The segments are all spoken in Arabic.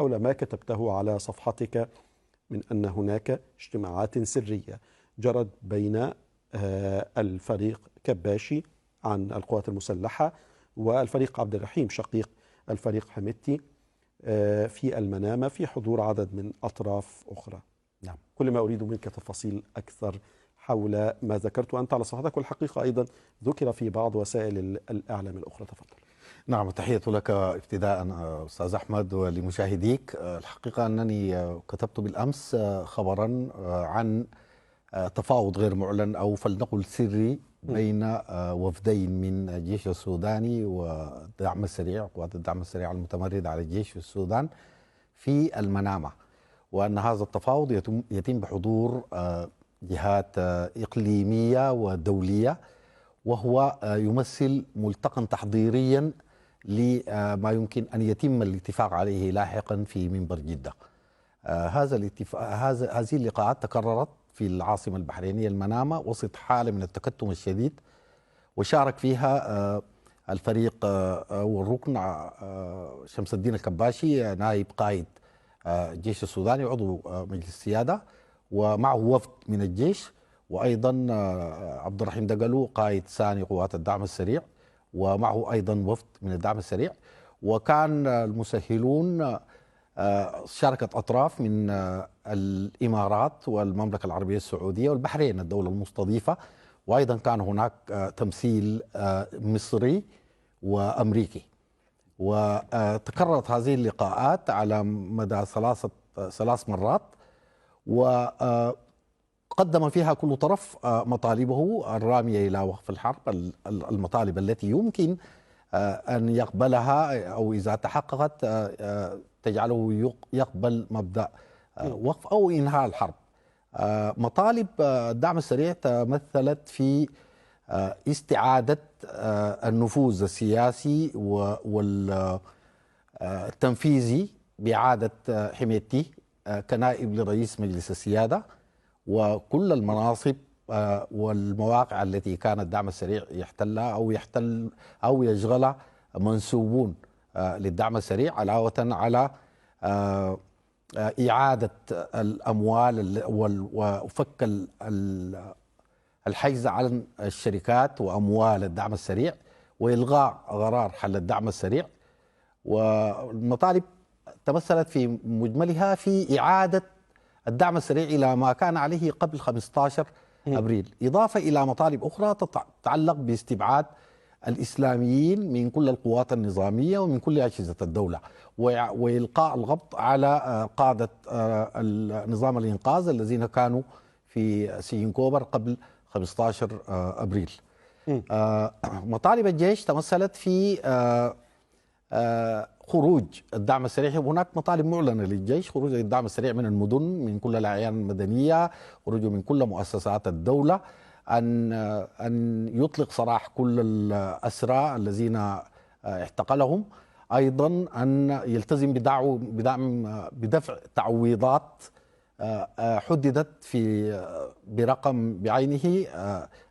حول ما كتبته على صفحتك من أن هناك اجتماعات سرية جرت بين الفريق كباشي عن القوات المسلحة والفريق عبد الرحيم شقيق الفريق حميدتي في المنامة في حضور عدد من أطراف أخرى. نعم. كل ما أريد منك تفاصيل أكثر حول ما ذكرت أنت على صفحتك، والحقيقة أيضا ذكر في بعض وسائل الإعلام الأخرى. تفضل. نعم، تحية لك ابتداء أستاذ أحمد ولمشاهديك. الحقيقة أنني كتبت بالأمس خبرا عن تفاوض غير معلن أو فلنقل سري بين وفدين من الجيش السوداني والدعم السريع، قوات الدعم السريع المتمردة على الجيش في السودان في المنامة، وأن هذا التفاوض يتم بحضور جهات إقليمية ودولية، وهو يمثل ملتقى تحضيريا لما يمكن أن يتم الاتفاق عليه لاحقا في منبر جدة. هذه اللقاءات تكررت في العاصمة البحرينية المنامة وسط حالة من التكتم الشديد، وشارك فيها الفريق والركن شمس الدين الكباشي نائب قائد الجيش السوداني عضو مجلس السيادة، ومعه وفد من الجيش، وأيضا عبد الرحيم دقلو قائد ثاني قوات الدعم السريع ومعه أيضا وفد من الدعم السريع. وكان المسهلون شاركة أطراف من الإمارات والمملكة العربية السعودية والبحرين الدولة المستضيفة، وأيضا كان هناك تمثيل مصري وأمريكي. وتكررت هذه اللقاءات على مدى ثلاث مرات، وقدم فيها كل طرف مطالبه الرامية إلى وقف الحرب، المطالب التي يمكن أن يقبلها أو إذا تحققت تجعله يقبل مبدأ وقف أو إنهاء الحرب. مطالب الدعم السريع تمثلت في استعادة النفوذ السياسي والتنفيذي بإعادة حميدتي كنائب لرئيس مجلس السيادة، وكل المناصب والمواقع التي كان الدعم السريع يحتلها أو يشغلها منسوبون للدعم السريع، علاوة على إعادة الأموال وفك الحجز عن الشركات وأموال الدعم السريع وإلغاء قرار حل الدعم السريع. والمطالب تمثلت في مجملها في إعادة الدعم السريع إلى ما كان عليه قبل 15 أبريل، إضافة إلى مطالب أخرى تتعلق باستبعاد الإسلاميين من كل القوات النظامية ومن كل أجهزة الدولة، وإلقاء الغبط على قادة نظام الإنقاذ الذين كانوا في سجن كوبر قبل 15 أبريل. مطالب الجيش تمثلت في خروج الدعم السريع. هناك مطالب معلنة للجيش: خروج الدعم السريع من المدن، من كل الأعيان المدنية، خروجه من كل مؤسسات الدولة، أن يطلق سراح كل الأسرى الذين اعتقلهم، أيضا أن يلتزم بدفع تعويضات حددت برقم بعينه.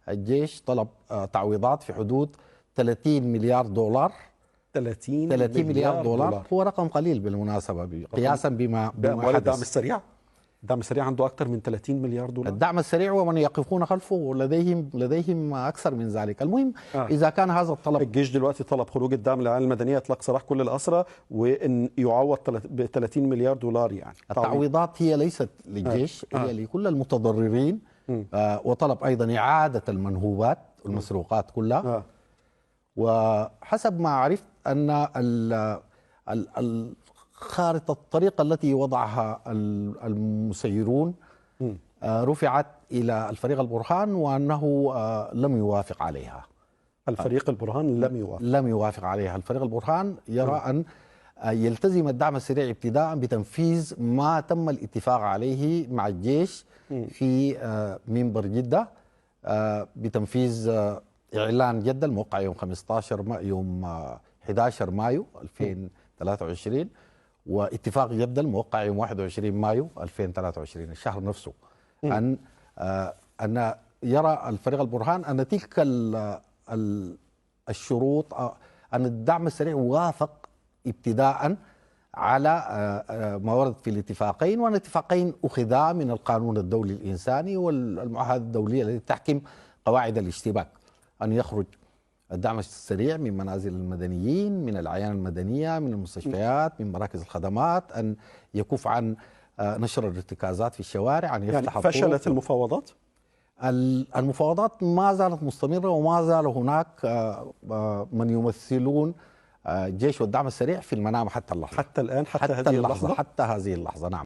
الجيش طلب تعويضات في حدود 30 مليار دولار. 30 مليار دولار هو رقم قليل بالمناسبة قياسا بما حدث. الدعم السريع عنده أكثر من 30 مليار دولار. الدعم السريع ومن يقفون خلفه لديهم أكثر من ذلك. المهم إذا كان هذا الطلب، الجيش دلوقتي طلب خروج الدعم للعائلة المدنية، إطلاق سراح كل الأسرى، وإن يعوض ب 30 مليار دولار. يعني التعويضات هي ليست للجيش، هي لكل المتضررين. وطلب أيضا إعادة المنهوبات والمسروقات كلها. وحسب ما عرفت أن خارطة الطريق التي وضعها المسيرون رفعت إلى الفريق البرهان، وأنه لم يوافق عليها. الفريق البرهان لم يوافق عليها. الفريق البرهان يرى أن يلتزم الدعم السريع ابتداء بتنفيذ ما تم الاتفاق عليه مع الجيش في منبر جدة، بتنفيذ إعلان جدة الموقع يوم 11 مايو 2023، واتفاق جدة الموقع يوم 21 مايو 2023 الشهر نفسه. أن يرى الفريق البرهان أن تلك الشروط، أن الدعم السريع وافق ابتداء على ما ورد في الاتفاقين، والاتفاقين أخذا من القانون الدولي الإنساني والمعاهدة الدولية التي تحكم قواعد الاشتباك، أن يخرج الدعم السريع من منازل المدنيين، من الأعيان المدنية، من المستشفيات، من مراكز الخدمات، أن يكف عن نشر الارتكازات في الشوارع، أن يفتح يعني فشلت المفاوضات؟ المفاوضات ما زالت مستمرة، وما زال هناك من يمثلون الجيش والدعم السريع في المنامة حتى اللحظة، حتى الآن، حتى هذه اللحظة. حتى هذه اللحظة، نعم.